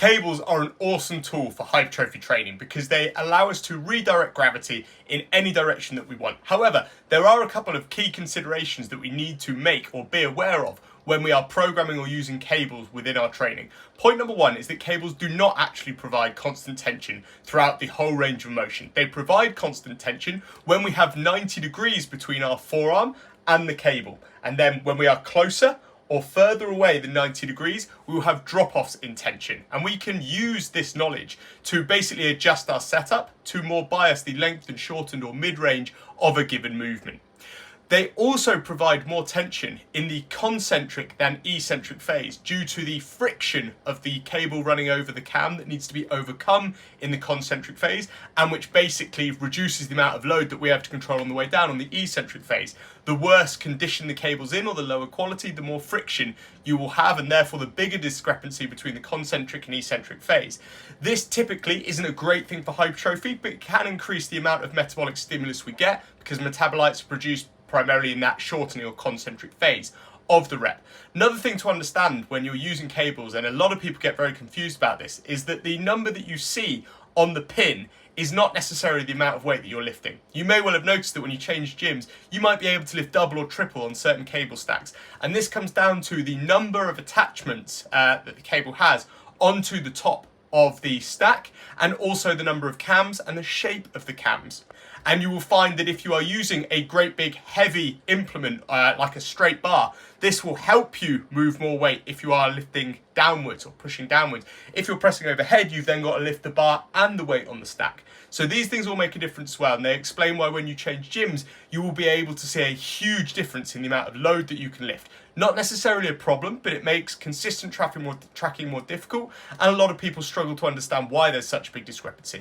Cables are an awesome tool for hypertrophy training because they allow us to redirect gravity in any direction that we want. However, there are a couple of key considerations that we need to make or be aware of when we are programming or using cables within our training. Point number one is that cables do not actually provide constant tension throughout the whole range of motion. They provide constant tension when we have 90 degrees between our forearm and the cable. And then when we are closer or further away than 90 degrees, we will have drop-offs in tension. And we can use this knowledge to basically adjust our setup to more bias the lengthened, shortened or mid-range of a given movement. They also provide more tension in the concentric than eccentric phase due to the friction of the cable running over the cam that needs to be overcome in the concentric phase, and which basically reduces the amount of load that we have to control on the way down on the eccentric phase. The worse condition the cable's in, or the lower quality, the more friction you will have, and therefore the bigger discrepancy between the concentric and eccentric phase. This typically isn't a great thing for hypertrophy, but it can increase the amount of metabolic stimulus we get because metabolites are produced primarily in that shortening or concentric phase of the rep. Another thing to understand when you're using cables, and a lot of people get very confused about this, is that the number that you see on the pin is not necessarily the amount of weight that you're lifting. You may well have noticed that when you change gyms, you might be able to lift double or triple on certain cable stacks. And this comes down to the number of attachments that the cable has onto the top of the stack, and also the number of cams and the shape of the cams. And you will find that if you are using a great big heavy implement like a straight bar, this will help you move more weight if you are lifting downwards or pushing downwards. If you're pressing overhead, you've then got to lift the bar and the weight on the stack. So these things all make a difference as well, and they explain why when you change gyms, you will be able to see a huge difference in the amount of load that you can lift. Not necessarily a problem, but it makes consistent tracking more difficult, and a lot of people struggle to understand why there's such a big discrepancy.